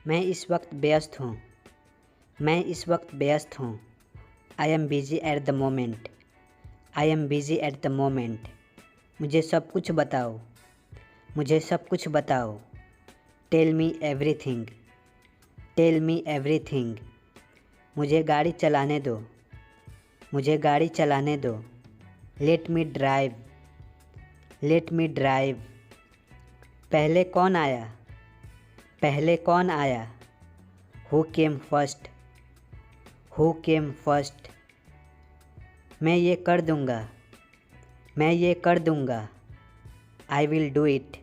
मैं इस वक्त व्यस्त हूँ। मैं इस वक्त व्यस्त हूँ। I am busy at the moment. I am busy at the moment. मुझे सब कुछ बताओ। मुझे सब कुछ बताओ। Tell me everything. Tell me everything. मुझे गाड़ी चलाने दो। मुझे गाड़ी चलाने दो। Let me drive. Let me drive. पहले कौन आया? पहले कौन आया? Who came first? Who came first? मैं ये कर दूँगा। मैं ये कर दूँगा। I will do it.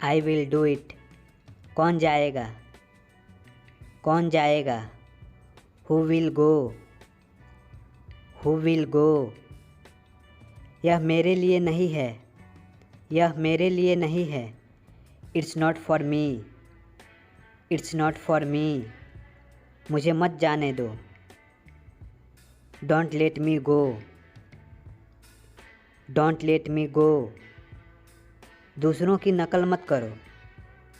I will do it. कौन जाएगा? कौन जाएगा? Who will go? Who will go? यह मेरे लिए नहीं है। यह मेरे लिए नहीं है। It's not for me. It's not for me. मुझे मत जाने दो। Don't let me go. Don't let me go. दूसरों की नकल मत करो।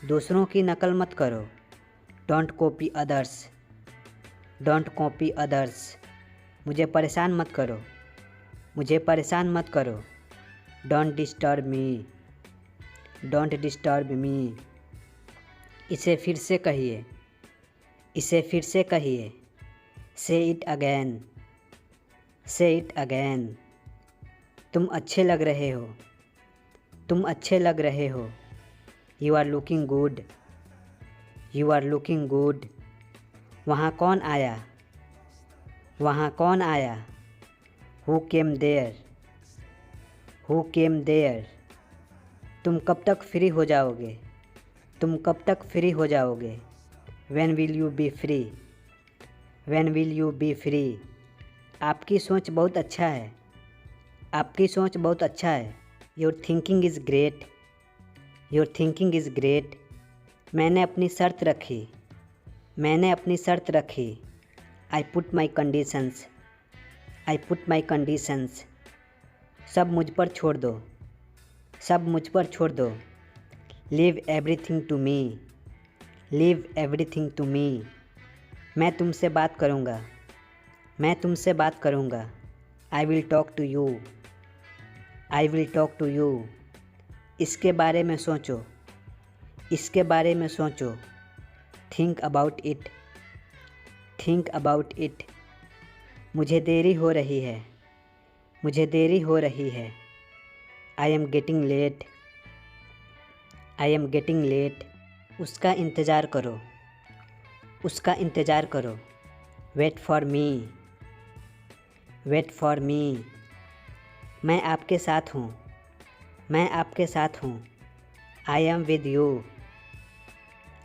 दूसरों की नकल मत करो। Don't copy others. Don't copy others. मुझे परेशान मत करो। मुझे परेशान मत करो। Don't disturb me. Don't disturb me. इसे फिर से कहिए। इसे फिर से कहिए। से इट अगैन। से इट अगैन। तुम अच्छे लग रहे हो। तुम अच्छे लग रहे हो। You are looking good. You are looking good. वहाँ कौन आया? वहाँ कौन आया? Who came there? Who came there? तुम कब तक फ्री हो जाओगे? तुम कब तक फ्री हो जाओगे? When will you B free? When will you B free? आपकी सोच बहुत अच्छा है। आपकी सोच बहुत अच्छा है। Your thinking is great. Your thinking is great. मैंने अपनी शर्त रखी। मैंने अपनी शर्त रखी। I put my conditions. I put my conditions. सब मुझ पर छोड़ दो। सब मुझ पर छोड़ दो। Leave everything to me. Leave everything to me. मैं तुमसे बात करूँगा। मैं तुमसे बात करूँगा। I will talk to you. I will talk to you. इसके बारे में सोचो। इसके बारे में सोचो। Think about it. Think about it. मुझे देरी हो रही है। मुझे देरी हो रही है। I am getting late. I am getting late. उसका इंतज़ार करो। उसका इंतज़ार करो। Wait for me. Wait for me. मैं आपके साथ हूँ। मैं आपके साथ हूँ। I am with you.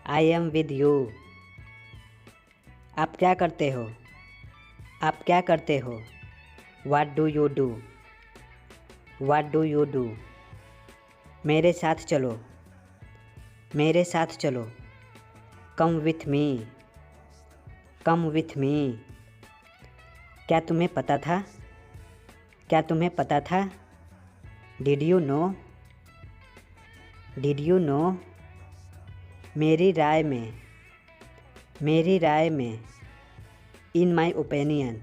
I am with you. आप क्या करते हो? आप क्या करते हो? What do you do? What do you do? मेरे साथ चलो। मेरे साथ चलो। Come with me. Come with me. क्या तुम्हें पता था? क्या तुम्हें पता था? Did you know? Did you know? मेरी राय में। मेरी राय में। In my opinion.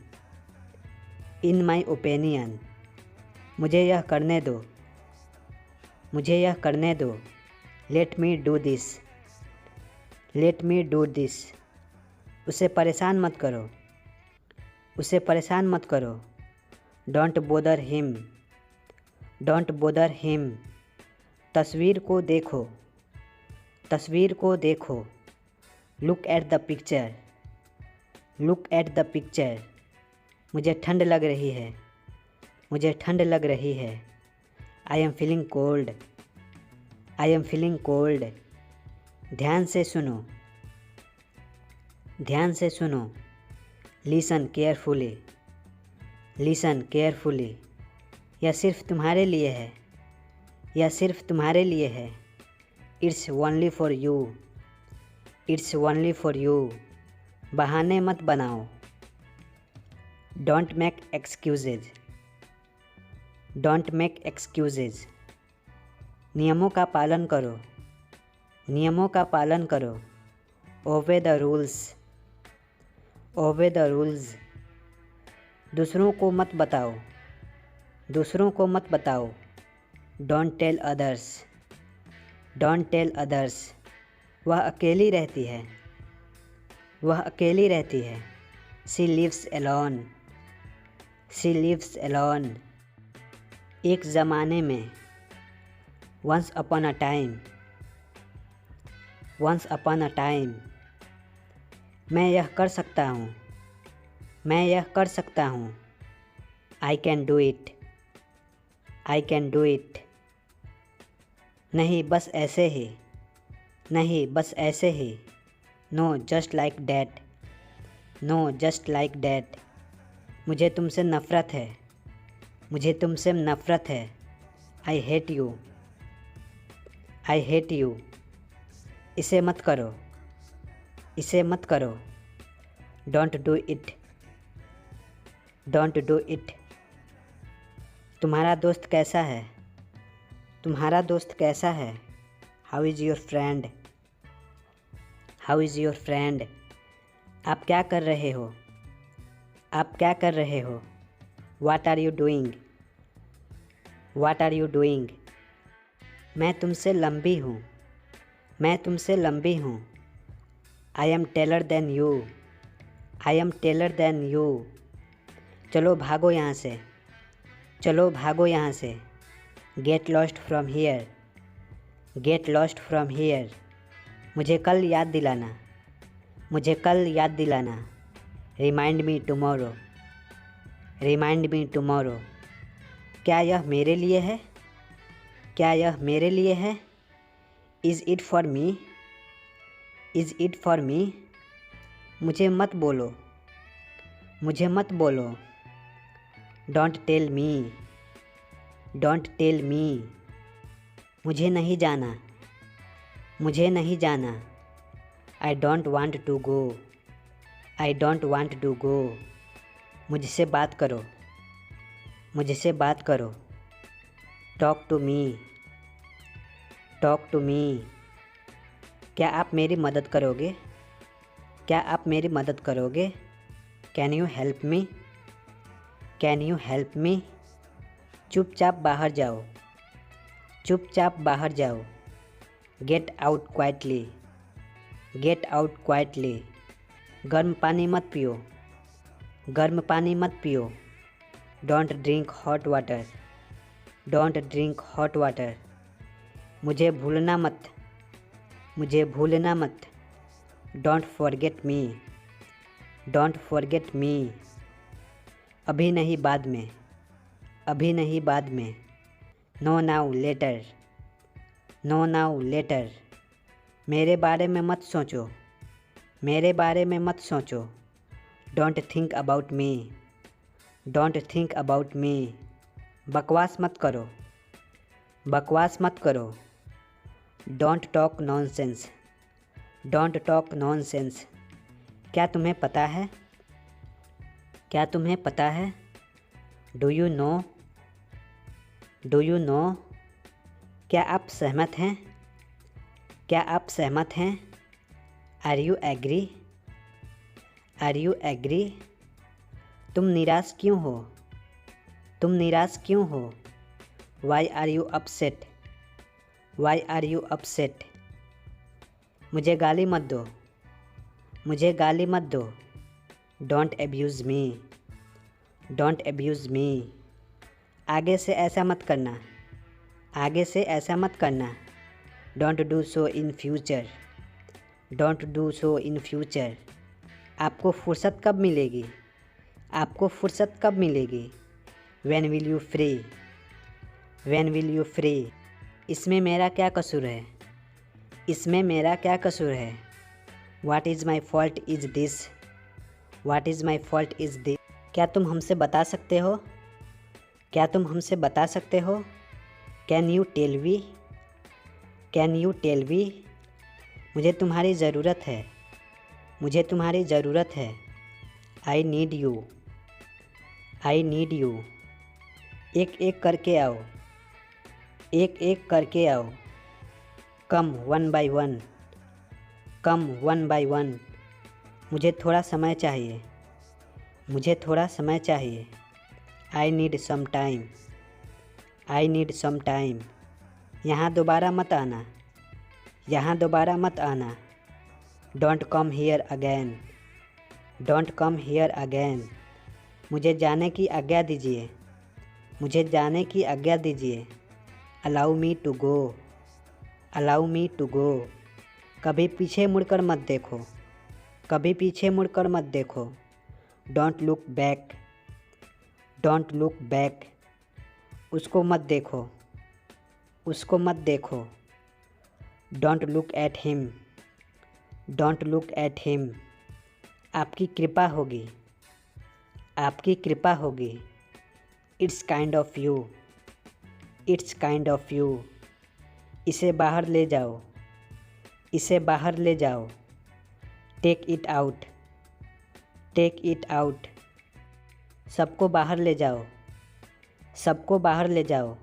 In my opinion. मुझे यह करने दो। मुझे यह करने दो। Let me do this. Let me do this. उसे परेशान मत करो। उसे परेशान मत करो। Don't bother him. Don't bother him. तस्वीर को देखो। तस्वीर को देखो। Look at the picture. Look at the picture. मुझे ठंड लग रही है। मुझे ठंड लग रही है। I am feeling cold. I am feeling cold. ध्यान से सुनो। ध्यान से सुनो। Listen carefully. Listen carefully. यह सिर्फ तुम्हारे लिए है। यह सिर्फ तुम्हारे लिए है। It's only for you. It's only for you. बहाने मत बनाओ। Don't make excuses. Don't make excuses. नियमों का पालन करो। नियमों का पालन करो। Obey the rules. Obey the rules. दूसरों को मत बताओ। दूसरों को मत बताओ। Don't tell others. Don't tell others. वह अकेली रहती है। वह अकेली रहती है। She lives alone. She lives alone. एक ज़माने में। Once upon a time. Once upon a time. मैं यह कर सकता हूँ। मैं यह कर सकता हूँ। I can do it. I can do it. नहीं बस ऐसे ही। नहीं बस ऐसे ही। No just like that. No just like that. मुझे तुमसे नफ़रत है। मुझे तुमसे नफ़रत है। I hate you. I hate you. इसे मत करो। इसे मत करो। Don't do it. Don't do it. तुम्हारा दोस्त कैसा है? तुम्हारा दोस्त कैसा है? How is your friend? How is your friend? आप क्या कर रहे हो? आप क्या कर रहे हो? What are you doing? What are you doing? मैं तुमसे लंबी हूँ। मैं तुमसे लंबी हूँ। I am taller than you. I am taller than you. चलो भागो यहाँ से। चलो भागो यहाँ से। Get lost from here. Get lost from here. मुझे कल याद दिलाना। मुझे कल याद दिलाना। Remind me tomorrow. Remind me tomorrow. क्या यह मेरे लिए है? क्या यह मेरे लिए है? Is it for me? Is it for me? मुझे मत बोलो। मुझे मत बोलो। Don't tell me. Don't tell me. मुझे नहीं जाना। मुझे नहीं जाना। I don't want to go. I don't want to go. मुझसे बात करो। मुझसे बात करो। Talk to me. Talk to me. क्या आप मेरी मदद करोगे? क्या आप मेरी मदद करोगे? Can you help me? Can you help me? चुपचाप बाहर जाओ। चुपचाप बाहर जाओ। Get out quietly. Get out quietly. गर्म पानी मत पियो। गर्म पानी मत पियो। Don't drink hot water. Don't drink hot water. मुझे भूलना मत। मुझे भूलना मत। Don't forget me. Don't forget me. अभी नहीं बाद में। अभी नहीं बाद में। No now later. No now later. मेरे बारे में मत सोचो। मेरे बारे में मत सोचो। Don't think about me. Don't think about me. बकवास मत करो। बकवास मत करो। Don't talk nonsense. Don't talk nonsense. क्या तुम्हें पता है? क्या तुम्हें पता है? Do you know? Do you know? क्या आप सहमत हैं? क्या आप सहमत हैं? Are you agree? Are you agree? तुम निराश क्यों हो? तुम निराश क्यों हो? Why are you upset? Why are you upset? मुझे गाली मत दो। मुझे गाली मत दो। Don't abuse me. Don't abuse me. आगे से ऐसा मत करना। आगे से ऐसा मत करना। Don't do so in future. Don't do so in future. आपको फुर्सत कब मिलेगी? आपको फुर्सत कब मिलेगी? When will you free? When will you free? इसमें मेरा क्या कसूर है? इसमें मेरा क्या कसूर है? What is my fault is this? What is my fault is this? क्या तुम हमसे बता सकते हो? क्या तुम हमसे बता सकते हो? Can you tell we? Can you tell we? मुझे तुम्हारी ज़रूरत है। मुझे तुम्हारी ज़रूरत है। I need you. I need you. एक एक करके आओ। एक एक करके आओ। Come one by one, come one by one. मुझे थोड़ा समय चाहिए, मुझे थोड़ा समय चाहिए। I need some time, I need some time. यहाँ दोबारा मत आना, यहाँ दोबारा मत आना। Don't come here again, don't come here again. मुझे जाने की आज्ञा दीजिए, मुझे जाने की आज्ञा दीजिए। Allow me to go, allow me to go. कभी पीछे मुड़कर मत देखो, कभी पीछे मुड़कर मत देखो। Don't look back, don't look back. उसको मत देखो, उसको मत देखो। Don't look at him, don't look at him. आपकी कृपा होगी, आपकी कृपा होगी। It's kind of you, it's kind of you. इसे बाहर ले जाओ, इसे बाहर ले जाओ। Take it out, take it out. सबको बाहर ले जाओ, सबको बाहर ले जाओ।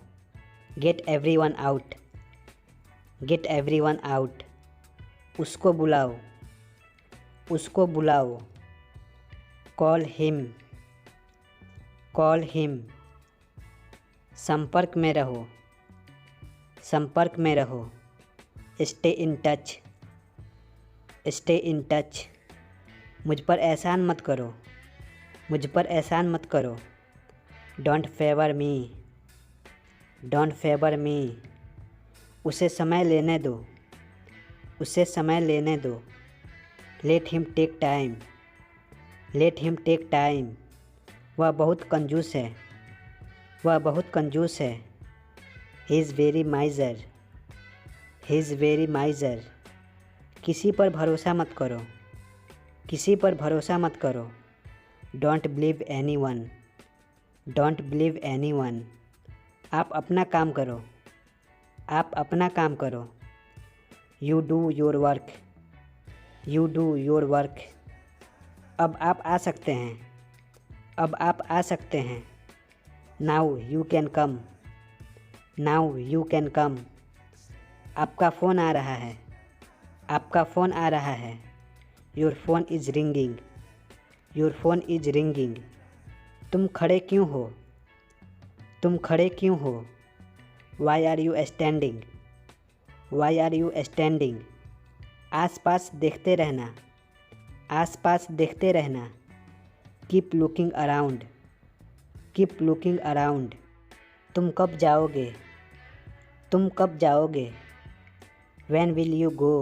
Get everyone out, get everyone out. उसको बुलाओ, उसको बुलाओ। Call him, call him. संपर्क में रहो, संपर्क में रहो। Stay in touch, stay in touch. मुझ पर एहसान मत करो, मुझ पर एहसान मत करो। Don't favour me, don't favour me. उसे समय लेने दो, उसे समय लेने दो। Let him take time, let him take time. वह बहुत कंजूस है, वह बहुत कंजूस है। He is very miser, he is very miser. किसी पर भरोसा मत करो, किसी पर भरोसा मत करो। Don't believe any one, don't believe any one. आप अपना काम करो, आप अपना काम करो। You do your work, you do your work. अब आप आ सकते हैं, अब आप आ सकते हैं। Now you can come, now you can come. आपका फ़ोन आ रहा है, आपका फ़ोन आ रहा है। Your phone is ringing, your phone is ringing. तुम खड़े क्यों हो, तुम खड़े क्यों हो। Why are you standing, why are you standing. आस पास देखते रहना, आस पास देखते रहना। Keep looking around, keep looking around. तुम कब जाओगे, तुम कब जाओगे। When will you go,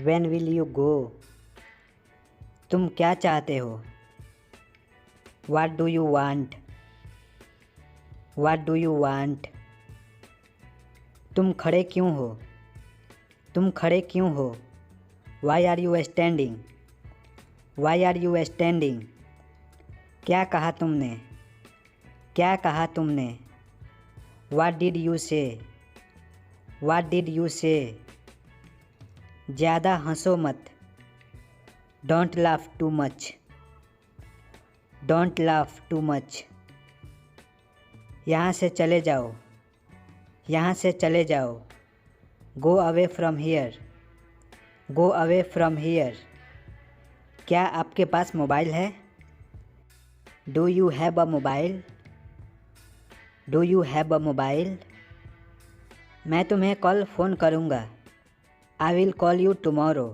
when will you go। तुम क्या चाहते हो। What do you want, what do you want। तुम खड़े क्यों हो, तुम खड़े क्यों हो। Why are you standing, why are you standing। क्या कहा तुमने, क्या कहा तुमने। What did you say, what did you say। ज़्यादा हंसो मत। Don't laugh too much, don't laugh too much। यहाँ से चले जाओ, यहाँ से चले जाओ। Go away from here, go away from here। क्या आपके पास मोबाइल है। Do you have a mobile, do you have a mobile। मैं तुम्हें कल फ़ोन करूँगा। I will call you tomorrow,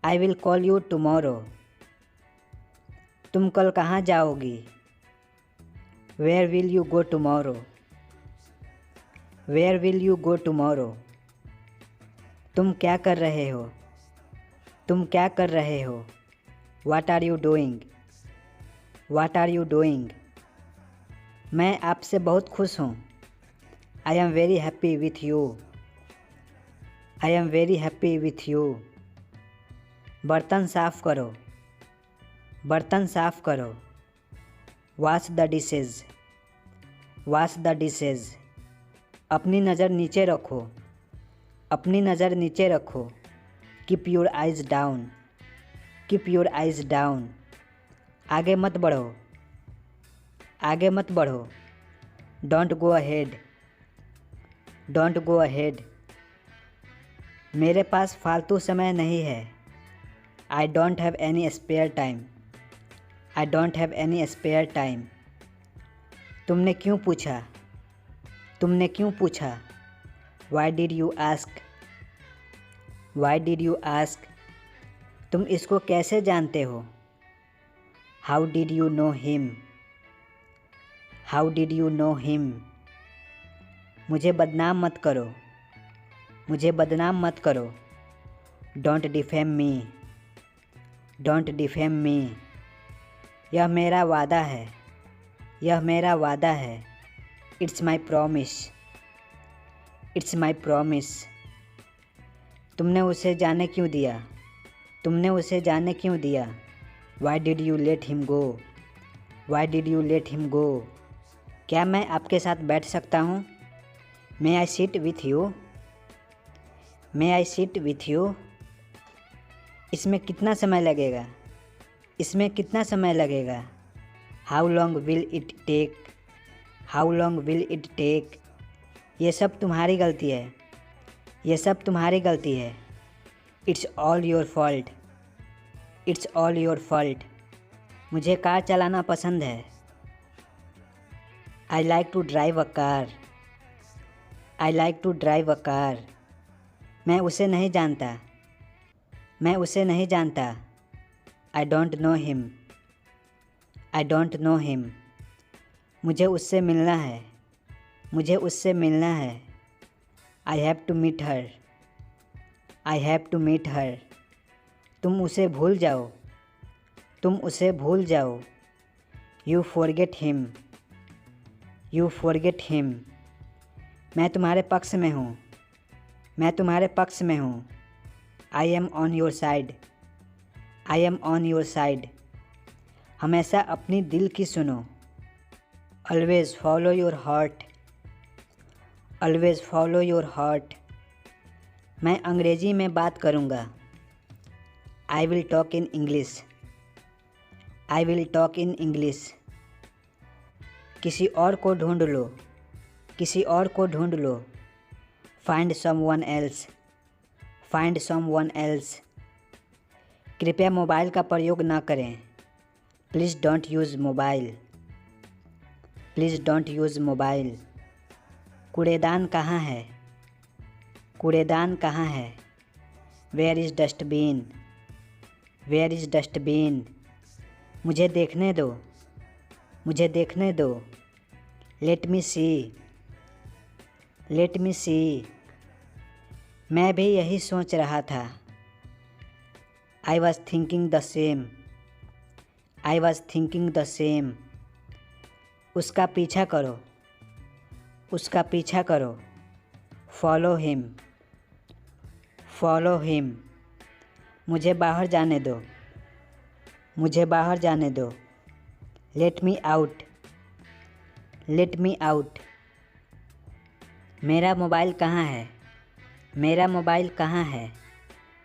I will call you tomorrow। तुम कल कहाँ जाओगी। Where will you go tomorrow, where will you go tomorrow। तुम क्या कर रहे हो, तुम क्या कर रहे हो। What are you doing, what are you doing। मैं आपसे बहुत खुश हूँ। I am very happy with you, I am very happy with you। बर्तन साफ़ करो, बर्तन साफ़ करो। Wash the dishes, wash the dishes। अपनी नज़र नीचे रखो, अपनी नज़र नीचे रखो। Keep your eyes down, keep your eyes down। आगे मत बढ़ो, आगे मत बढ़ो। Don't go ahead, don't go ahead. मेरे पास फालतू समय नहीं है। I don't have any spare time. I don't have any spare time. तुमने क्यों पूछा? तुमने क्यों पूछा? Why did you ask? Why did you ask? तुम इसको कैसे जानते हो? How did you know him? How did you know him? मुझे बदनाम मत करो। मुझे बदनाम मत करो। Don't defame me. Don't defame me. यह मेरा वादा है। यह मेरा वादा है। It's my promise. It's my promise. तुमने उसे जाने क्यों दिया? तुमने उसे जाने क्यों दिया? Why did you let him go? Why did you let him go? क्या मैं आपके साथ बैठ सकता हूँ? May I sit with you? May I sit with you? इसमें कितना समय लगेगा? इसमें कितना समय लगेगा? How long will it take? How long will it take? ये सब तुम्हारी गलती है। ये सब तुम्हारी गलती है। It's all your fault. It's all your fault. मुझे कार चलाना पसंद है। I like to drive a car. I like to drive a car. मैं उसे नहीं जानता। मैं उसे नहीं जानता। I don't know him. I don't know him. मुझे उससे मिलना है। मुझे उससे मिलना है। I have to meet her. I have to meet her. तुम उसे भूल जाओ। तुम उसे भूल जाओ। You forget him. You forget him. मैं तुम्हारे पक्ष में हूँ। मैं तुम्हारे पक्ष में हूँ। I am on your side. I am on your side. हमेशा अपनी दिल की सुनो। Always follow your heart. Always follow your heart. मैं अंग्रेज़ी में बात करूँगा। I will talk in English. I will talk in English. किसी और को ढूंढ लो। किसी और को ढूंढ लो। Find someone else. Find someone else. कृपया मोबाइल का प्रयोग ना करें। Please don't use mobile. Please don't use mobile. कूड़ेदान कहाँ है? कूड़ेदान कहाँ है? Where is dustbin? Where is dustbin? मुझे देखने दो। मुझे देखने दो। Let me see. Let me see. मैं भी यही सोच रहा था। I was thinking the same. I was thinking the same. उसका पीछा करो। उसका पीछा करो। Follow him. Follow him. मुझे बाहर जाने दो। मुझे बाहर जाने दो। Let me out. Let me out. मेरा मोबाइल कहाँ है? मेरा मोबाइल कहाँ है?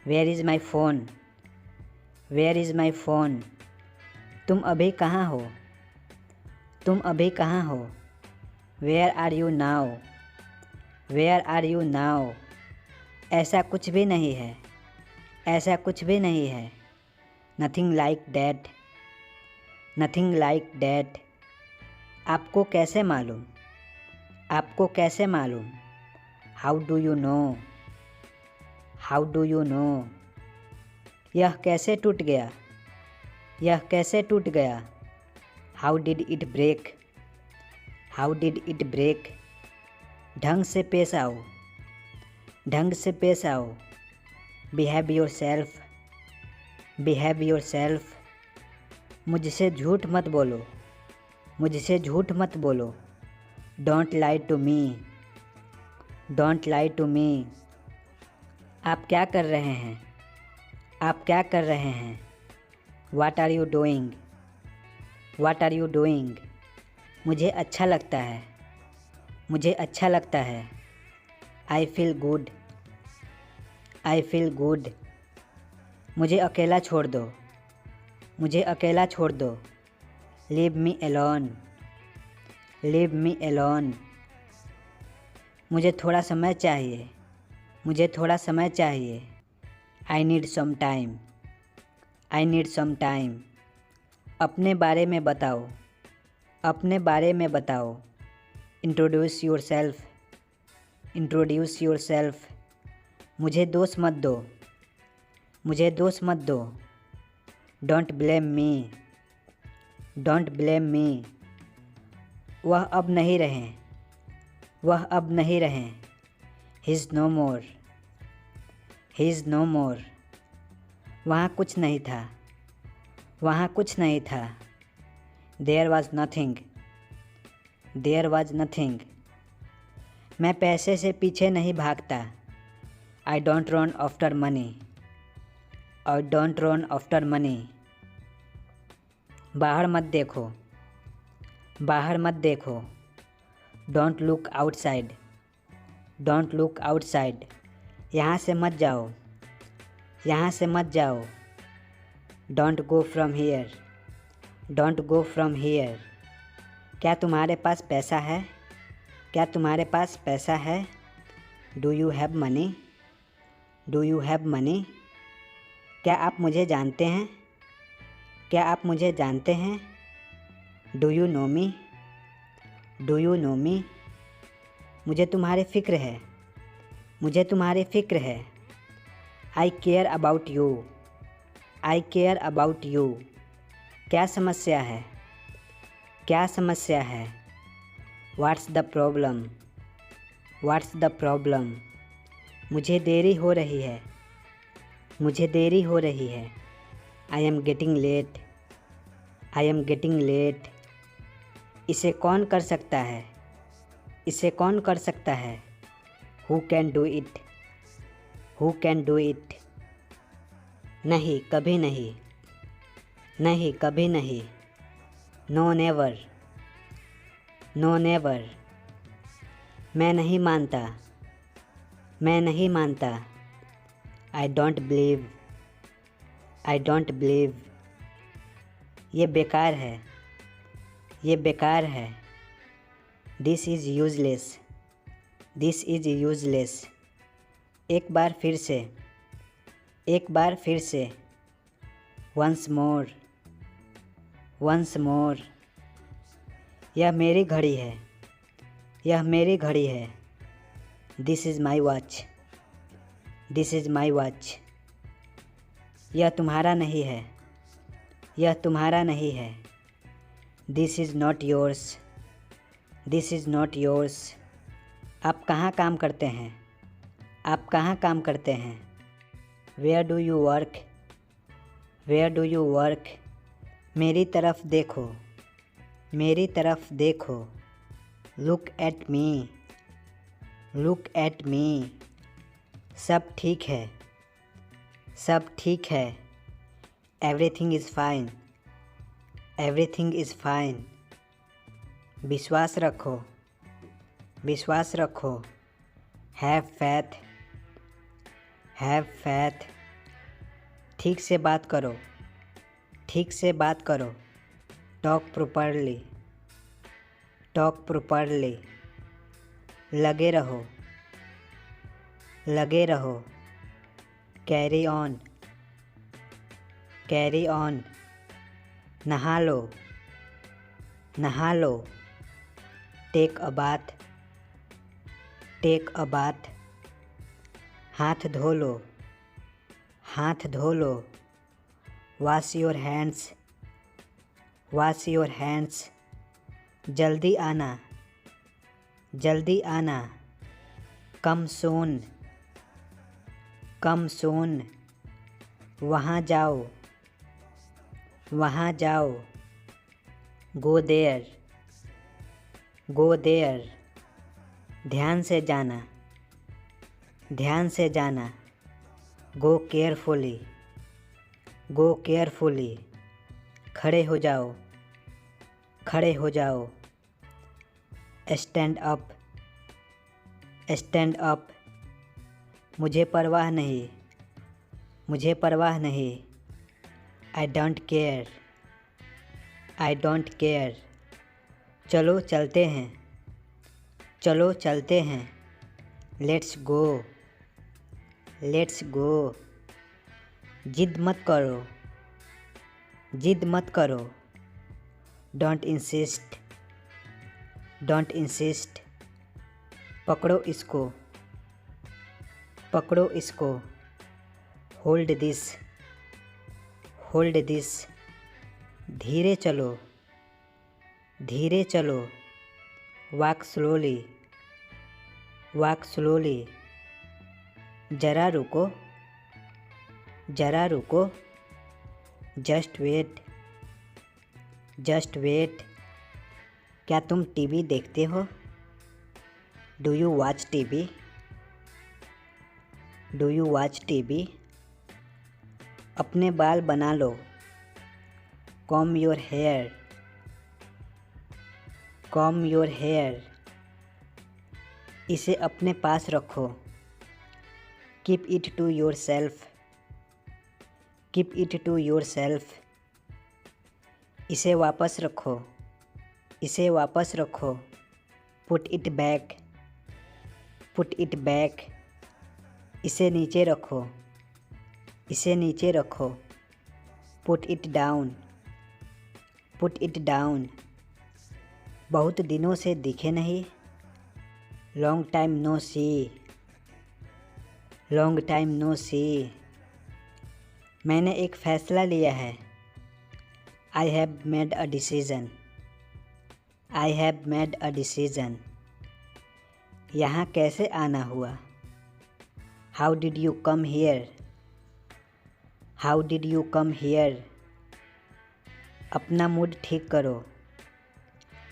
Where is my phone? Where is my phone? तुम अभी कहाँ हो? तुम अभी कहाँ हो? Where are you now? Where are you now? ऐसा कुछ भी नहीं है। ऐसा कुछ भी नहीं है। Nothing like that. Nothing like that. आपको कैसे मालूम? आपको कैसे मालूम? How do you know? How do you know? यह कैसे टूट गया? यह कैसे टूट गया? How did it break? How did it break? ढंग से पेश आओ। ढंग से पेश आओ। Behave yourself. Behave yourself. मुझसे झूठ मत बोलो। मुझसे झूठ मत बोलो। Don't lie to me. Don't lie to मी। आप क्या कर रहे हैं? आप क्या कर रहे हैं? What are you doing? What are you doing? मुझे अच्छा लगता है। मुझे अच्छा लगता है। I feel good. I feel good. मुझे अकेला छोड़ दो। मुझे अकेला छोड़ दो। Leave me alone. Leave me alone. मुझे थोड़ा समय चाहिए, मुझे थोड़ा समय चाहिए। I need some time, I need some time. अपने बारे में बताओ, अपने बारे में बताओ। Introduce yourself, introduce your self. मुझे दोष मत दो, मुझे दोष मत दो। Don't blame me, don't blame me. वह अब नहीं रहें, वह अब नहीं रहें। He is no more, he is no more. वहाँ कुछ नहीं था, वहाँ कुछ नहीं था। There was nothing, there was nothing. मैं पैसे से पीछे नहीं भागता। I don't run after money, I don't run after money. बाहर मत देखो, बाहर मत देखो। Don't look outside, don't look outside. यहाँ से मत जाओ, यहाँ से मत जाओ। Don't go from here, don't go from here. क्या तुम्हारे पास पैसा है, क्या तुम्हारे पास पैसा है? Do you have money, do you have money. क्या आप मुझे जानते हैं, क्या आप मुझे जानते हैं? Do you know me, do you know me. मुझे तुम्हारी फ़िक्र है, मुझे तुम्हारी फ़िक्र है। I care about you, I care about you. क्या समस्या है, क्या समस्या है? What's the problem, what's the problem. मुझे देरी हो रही है, मुझे देरी हो रही है। I am getting late, I am getting late. इसे कौन कर सकता है, इसे कौन कर सकता है? Who can do it, who can do it. नहीं, कभी नहीं, नहीं, कभी नहीं। No never, no never. मैं नहीं मानता, मैं नहीं मानता। I don't believe, I don't believe. ये बेकार है, ये बेकार है। This is useless, this is useless. एक बार फिर से, एक बार फिर से। Once more, once more. यह मेरी घड़ी है, यह मेरी घड़ी है। This is my watch, this is my watch. यह तुम्हारा नहीं है, यह तुम्हारा नहीं है। This is not yours, this is not yours. आप कहाँ काम करते हैं, आप कहाँ काम करते हैं? Where do you work, where do you work. मेरी तरफ देखो, मेरी तरफ देखो। Look at me, look at me. सब ठीक है, सब ठीक है। Everything is fine, everything is fine. विश्वास रखो, विश्वास रखो। Have faith, have faith. ठीक से बात करो, ठीक से बात करो। Talk properly, talk properly. लगे रहो, लगे रहो। Carry on, carry on. नहा लो, नहा लो। Take a bath, take a bath. हाथ धो लो, हाथ धो लो। Wash your hands, wash your hands. जल्दी आना, जल्दी आना। कम सून, कम सून। वहाँ जाओ, वहाँ जाओ। Go there, go there. ध्यान से जाना, ध्यान से जाना। Go carefully, go carefully. खड़े हो जाओ, खड़े हो जाओ। Stand up, stand up. मुझे परवाह नहीं, मुझे परवाह नहीं। I don't care, I don't care. चलो चलते हैं, चलो चलते हैं। Let's go, let's go. जिद मत करो, जिद मत करो। Don't insist, don't insist. पकड़ो इसको, पकड़ो इसको। Hold this, hold this. धीरे चलो, धीरे चलो। Walk slowly, walk slowly. जरा रुको, जरा रुको। Just wait, just wait. क्या तुम टीवी देखते हो? Do you watch TV? Do you watch TV? अपने बाल बना लो। Comb your hair, comb your hair. इसे अपने पास रखो। Keep it to yourself, keep it to yourself. इसे वापस रखो, इसे वापस रखो। Put it back, put it back. इसे नीचे रखो, इसे नीचे रखो। Put it down, put it down. बहुत दिनों से दिखे नहीं। लॉन्ग टाइम नो सी, लॉन्ग टाइम नो सी। मैंने एक फ़ैसला लिया है। I have made a decision, I have made a decision. यहाँ कैसे आना हुआ? How did you come here, how did you come here. अपना मूड ठीक करो।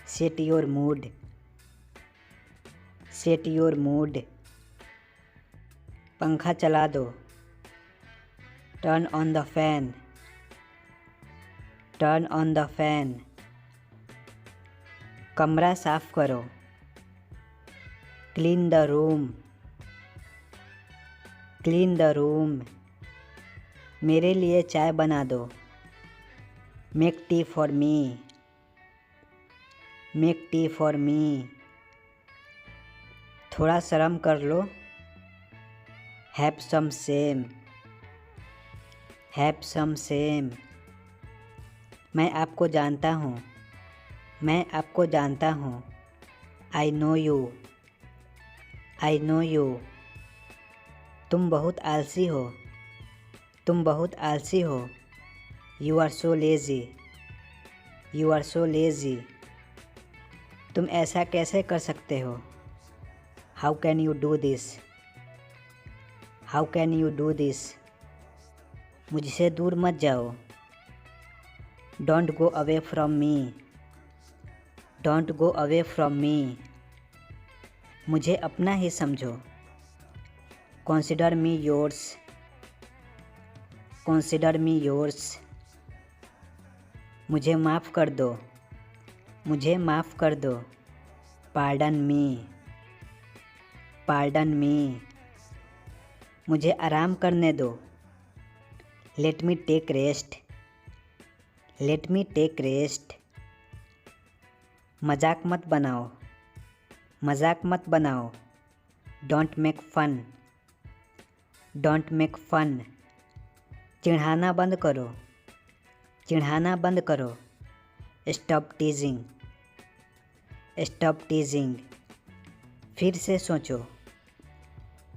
Set your mood, set your mood. पंखा चला दो। Turn on the fan, turn on the fan. कमरा साफ करो। Clean the room, clean the room. मेरे लिए चाय बना दो। Make tea for me, make tea for me. थोड़ा शर्म कर लो। Have some shame, have some shame. मैं आपको जानता हूँ, मैं आपको जानता हूँ। I know you, I know you. तुम बहुत आलसी हो, तुम बहुत आलसी हो। You are so lazy, you are so lazy. तुम ऐसा कैसे कर सकते हो? How can you do this, how can you do this. मुझसे दूर मत जाओ। Don't go away from me, don't go away from me. मुझे अपना ही समझो। Consider me yours, consider me yours. मुझे माफ़ कर दो, मुझे माफ़ कर दो। Pardon me, pardon me. मुझे आराम करने दो। Let me take rest, let me take rest. मजाक मत बनाओ, मजाक मत बनाओ। Don't make fun, don't make fun. चिढ़ाना बंद करो, चिढ़ाना बंद करो। Stop teasing, stop teasing. फिर से सोचो,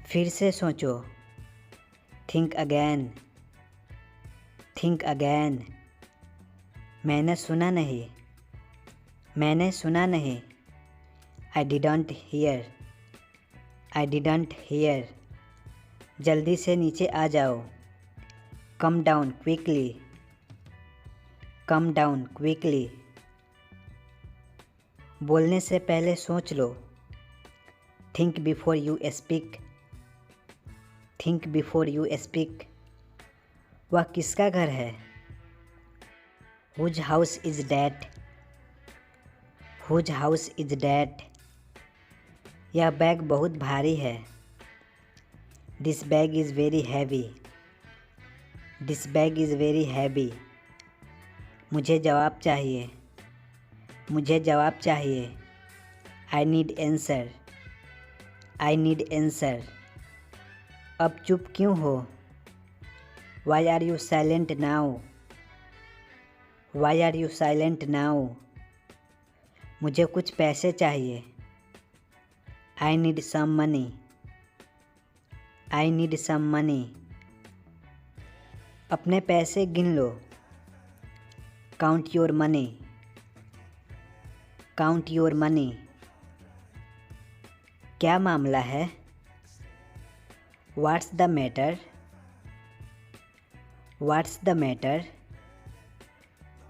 फिर से सोचो। Think again, think again. मैंने सुना नहीं, मैंने सुना नहीं। I didn't hear, I didn't hear. जल्दी से नीचे आ जाओ। Come down quickly, come down quickly. बोलने से पहले सोच लो। Think before you speak, think before you speak. वह किसका घर है? Whose house is that, whose house is that. यह बैग बहुत भारी है। This bag is very heavy, this bag is very heavy. मुझे जवाब चाहिए, मुझे जवाब चाहिए। I need answer, I need answer. अब चुप क्यों हो? Why are you silent now? Why are you silent now? मुझे कुछ पैसे चाहिए। I need some money. I need some money. अपने पैसे गिन लो। Count your money. Count your money. क्या मामला है? What's the matter? What's the matter?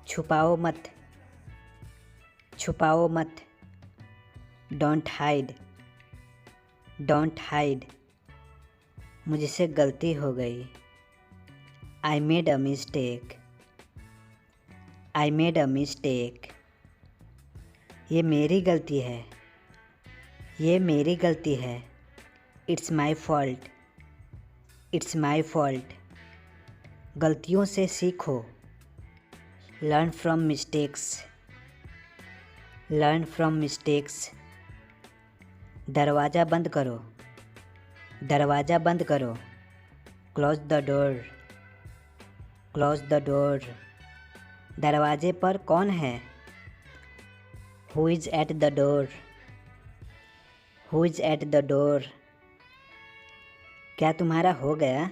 छुपाओ मत। छुपाओ मत। Don't hide. Don't hide. मुझसे गलती हो गई। I made a mistake. I made a mistake. ये मेरी गलती है। ये मेरी गलती है। It's my fault. It's my fault. गलतियों से सीखो। Learn from mistakes. Learn from mistakes. दरवाज़ा बंद करो। दरवाज़ा बंद करो। Close the door. Close the door. दरवाजे पर कौन है? Who is at the door? Who is at the door? क्या तुम्हारा हो गया?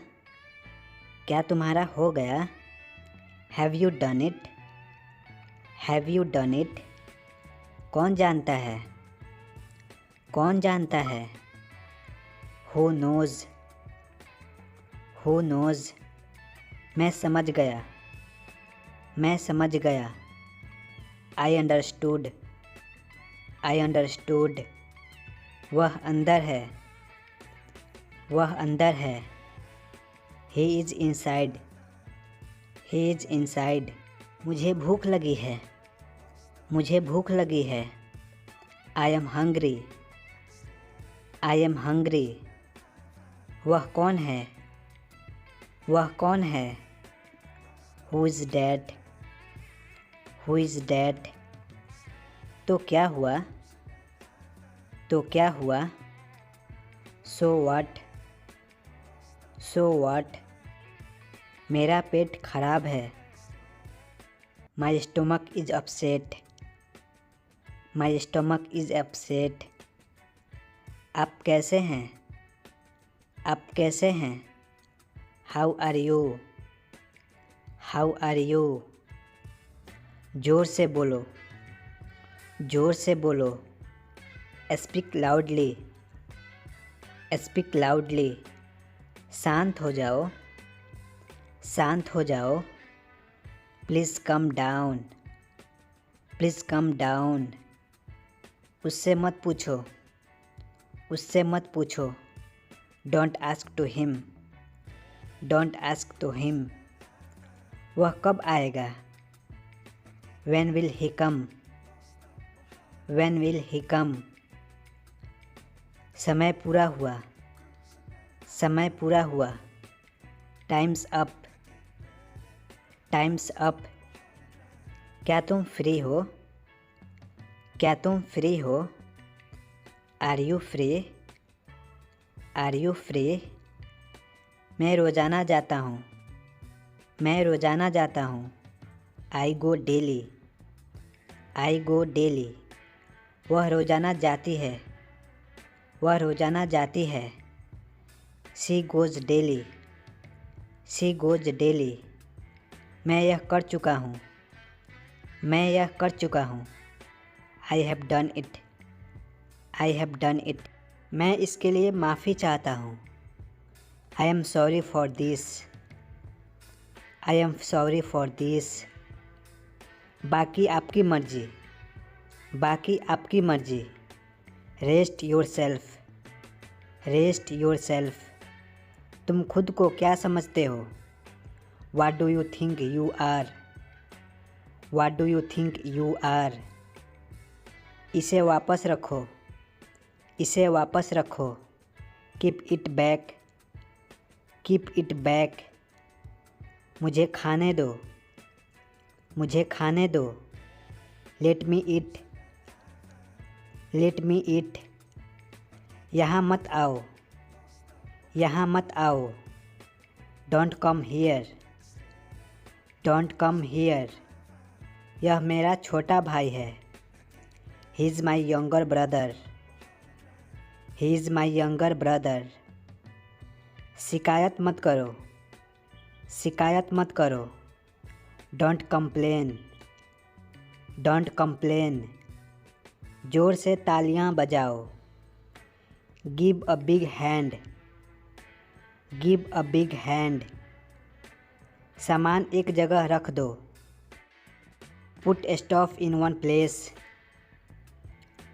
क्या तुम्हारा हो गया? Have you done it? Have you done it? कौन जानता है? कौन जानता है? Who nose? Who nose? मैं समझ गया। मैं समझ गया। I understood. I understood. वह अंदर है। वह अंदर है। He is inside. He is inside. मुझे भूख लगी है। मुझे भूख लगी है। I am hungry. I am hungry. वह कौन है? वह कौन है? Who is dad? Who is dad? तो क्या हुआ? तो क्या हुआ? So what? So what? मेरा पेट खराब है। My stomach is upset. My stomach is upset. आप कैसे हैं? आप कैसे हैं? How are you? How are you? ज़ोर से बोलो। ज़ोर से बोलो। Speak loudly. Speak loudly. शांत हो जाओ। शांत हो जाओ। Please calm down. Please calm down. उससे मत पूछो। उससे मत पूछो। Don't ask to him. Don't ask to him. वह कब आएगा? When will he come? When will he come? समय पूरा हुआ। समय पूरा हुआ। Time's up. Time's up. क्या तुम फ्री हो? क्या तुम फ्री हो? Are you free? Are you free? मैं रोज़ाना जाता हूँ। मैं रोज़ाना जाता हूँ। I go daily. I go daily. वह रोज़ाना जाती है। वह रोज़ाना जाती है। She goes daily. She goes daily. मैं यह कर चुका हूँ। मैं यह कर चुका हूँ। I have done it. I have done it. मैं इसके लिए माफ़ी चाहता हूँ। I am sorry for this. I am sorry for this. बाकी आपकी मर्ज़ी। बाकी आपकी मर्ज़ी। Rest yourself. Rest yourself. तुम खुद को क्या समझते हो? What do you think you are? What do you think you are? इसे वापस रखो। इसे वापस रखो। Keep it back. Keep it back. मुझे खाने दो। मुझे खाने दो। लेट मी ईट। लेट मी ईट। यहाँ मत आओ, यहाँ मत आओ। Don't come here, don't come here. यह मेरा छोटा भाई है। He is my younger brother, he is my younger brother. शिकायत मत करो, शिकायत मत करो। Don't complain, don't complain. ज़ोर से तालियां बजाओ। Give a big hand, give a big hand. सामान एक जगह रख दो। Put stuff in one place,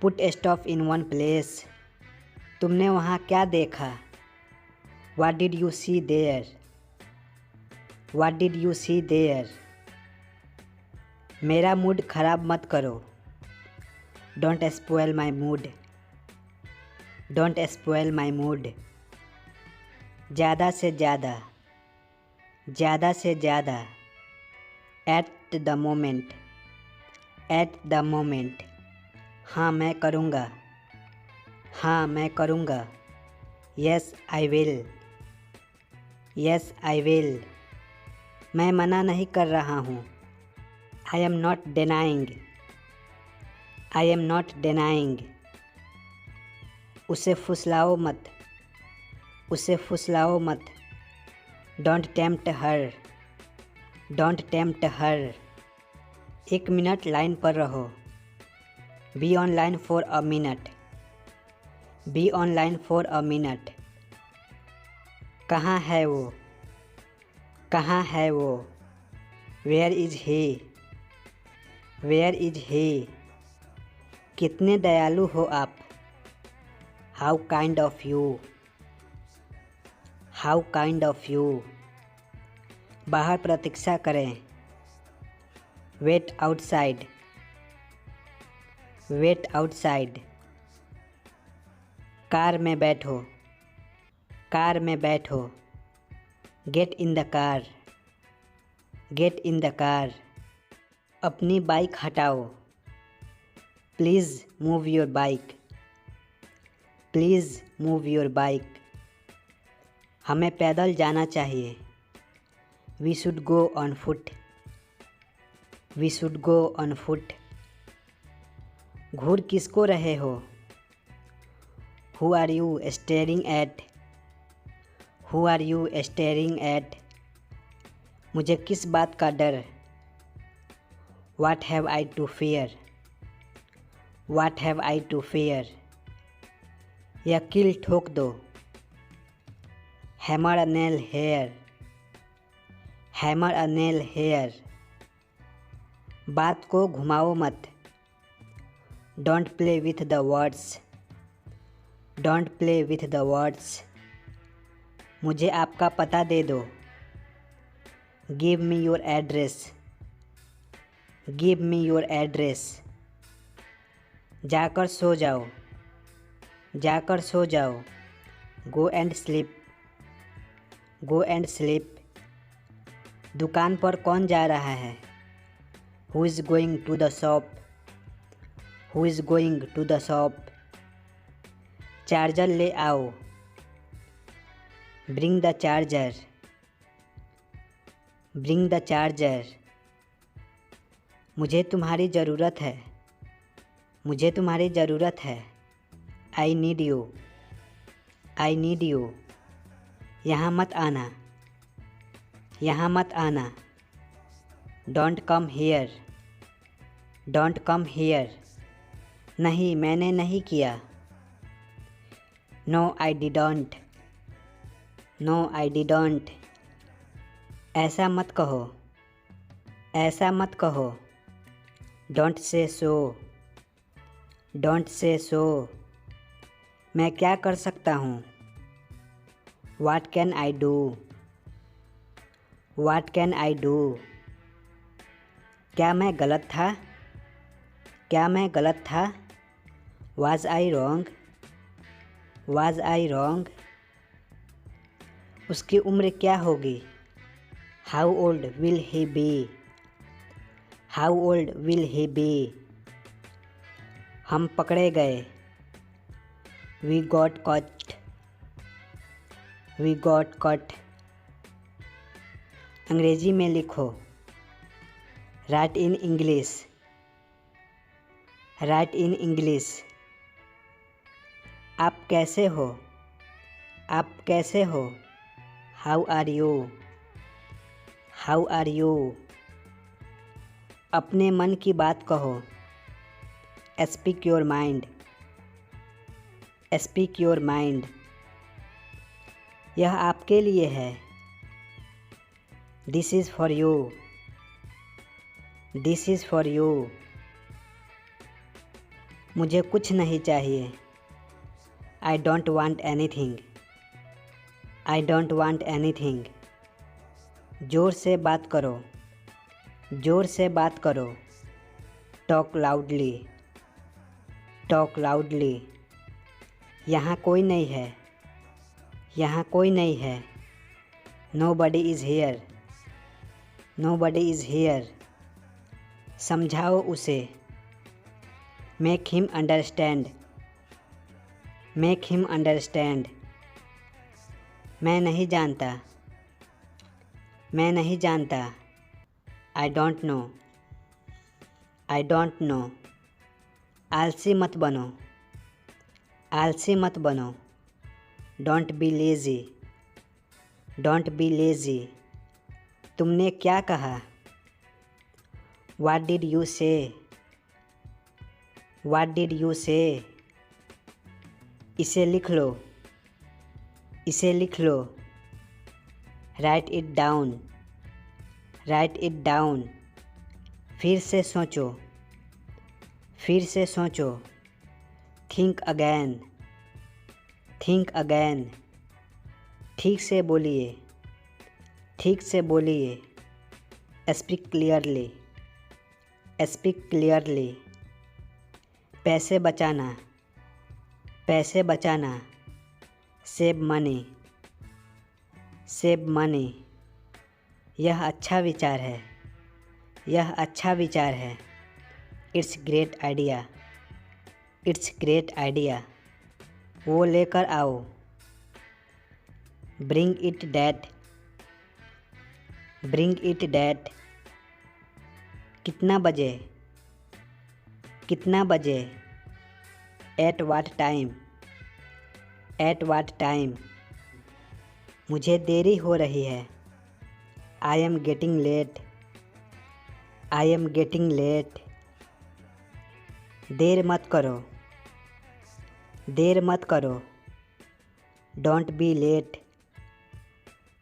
put stuff in one place. तुमने वहाँ क्या देखा? What did you see there? What did you see there? मेरा मूड ख़राब मत करो। Don't spoil my mood, don't spoil my mood। ज़्यादा से ज़्यादा, ज़्यादा से ज़्यादा। At the moment, at the moment। हाँ मैं करूँगा, हाँ मैं करूँगा। Yes I will, yes I will। मैं मना नहीं कर रहा हूँ। I am not denying, I am not denying। उसे फुसलाओ मत, उसे फुसलाओ मत। Don't tempt her, don't tempt her। 1 minute line पर रहो। Be online for a minute, be online for a minute। कहाँ है वो, कहाँ है वो? Where is he, where is he? कितने दयालु हो आप? How kind of you, how kind of you। बाहर प्रतीक्षा करें। Wait outside, wait outside। Car में बैठो, कार में बैठो। Get in the car, get in the car. अपनी बाइक हटाओ। Please move your bike, please move your bike. हमें पैदल जाना चाहिए। We should go on foot, we should go on foot. घूर किसको रहे हो? Who are you staring at, who are you staring at? मुझे किस बात का डर? What have I to fear, what have I to fair? यह कील ठोक दो। Hammer a nail here, hammer a nail here. बात को घुमाओ मत। Don't play with the words, don't play with the words. मुझे आपका पता दे दो। Give me your address, give me your address. जाकर सो जाओ, जाकर सो जाओ। Go and sleep, go and sleep. दुकान पर कौन जा रहा है? Who is going to the shop, who is going to the shop. Charger ले आओ। Bring the charger, bring the charger. मुझे तुम्हारी ज़रूरत है, मुझे तुम्हारी ज़रूरत है। I need you, I need you. यहाँ मत आना, यहाँ मत आना। Don't come here, don't come here. नहीं मैंने नहीं किया। No I didn't, no I didn't. ऐसा मत कहो, ऐसा मत कहो। Don't say so, don't say सो। मैं क्या कर सकता हूँ? What can I do, what can I do. क्या मैं गलत था, क्या मैं गलत था? Was I wrong, was I wrong. उसकी उम्र क्या होगी? How old will he be, how old will he be. हम पकड़े गए। We got caught, we got caught. अंग्रेजी में लिखो, write in English, write in English. आप कैसे हो, आप कैसे हो, how are you, how are you. अपने मन की बात कहो, speak your mind, speak your mind. यह आपके लिए है, this is for you, this is for you. मुझे कुछ नहीं चाहिए, आई don't want anything, I don't want anything. ज़ोर से बात करो, ज़ोर से बात करो, टॉक लाउडली, टॉक लाउडली। यहाँ कोई नहीं है, यहाँ कोई नहीं है, nobody is here, nobody is here. समझाओ उसे, make him understand, make him understand. मैं नहीं जानता, मैं नहीं जानता, I don't know, I don't know. आलसी मत बनो, आलसी मत बनो, don't be lazy, don't be lazy. तुमने क्या कहा, what did you say, what did you say. इसे लिख लो, इसे लिख लो, write it down, write it down. फिर से सोचो, फिर से सोचो, थिंक अगैन, थिंक अगैन। ठीक से बोलिए, ठीक से बोलिए, स्पीक क्लियरली, स्पीक क्लियरली। पैसे बचाना, पैसे बचाना, सेव मनी, सेव मनी। यह अच्छा विचार है, यह अच्छा विचार है, it's great idea, it's great idea. वो लेकर आओ, bring it that, bring it that. कितना बजे, कितना बजे, at what time, at what time. मुझे देरी हो रही है, I am getting late, I am getting late. देर मत करो, देर मत करो, don't be late,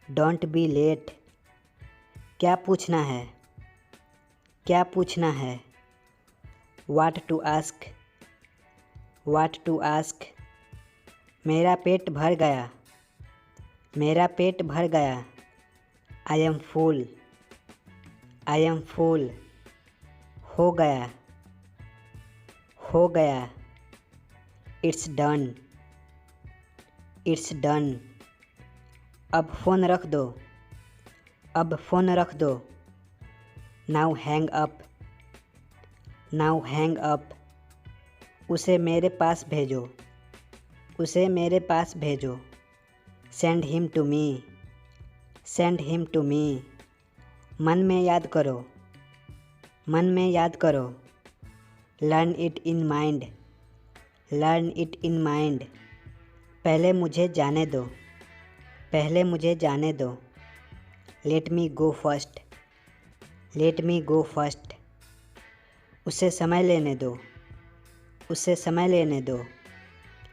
don't be late. क्या पूछना है, क्या पूछना है, what to ask, what to ask. मेरा पेट भर गया, मेरा पेट भर गया, I am full, I am full. हो गया, हो गया, इट्स डन, इट्स डन। अब फ़ोन रख दो, अब फ़ोन रख दो, now hang up, now hang up. उसे मेरे पास भेजो, उसे मेरे पास भेजो, send him to me, send him to me. मन में याद करो, मन में याद करो, learn it in mind, learn it in mind. पहले मुझे जाने दो, पहले मुझे जाने दो, let me go first, let me go first. उसे समय लेने दो, उसे समय लेने दो,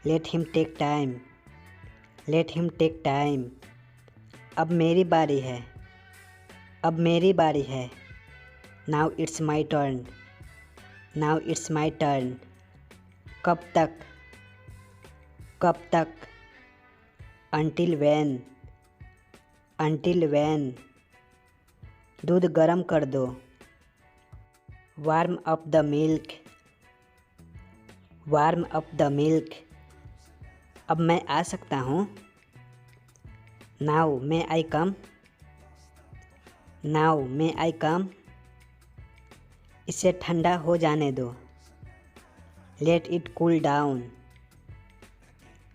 let him take time, let him take time. अब मेरी बारी है, अब मेरी बारी है, now it's my turn, now it's my turn. कब तक, कब तक, अनटिल वैन, अनटिल वैन। दूध गर्म कर दो, warm up the milk, warm up the milk. अब मैं आ सकता हूँ, नाउ मे आई कम, नाउ मे आई कम। इसे ठंडा हो जाने दो, let it cool down,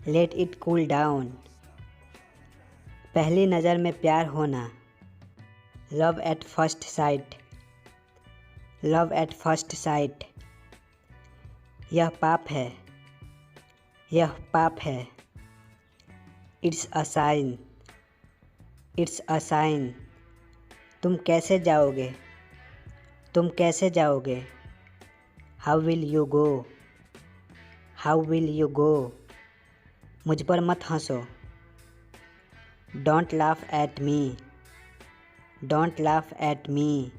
let it cool down. पहली नज़र में प्यार होना। Love at first sight. Love at first sight. यह पाप है। यह पाप है। It's a sign. It's a sign. तुम कैसे जाओगे? तुम कैसे जाओगे? How will you go? How will you go? मुझ पर मत हंसो। Don't laugh at me. Don't laugh at me.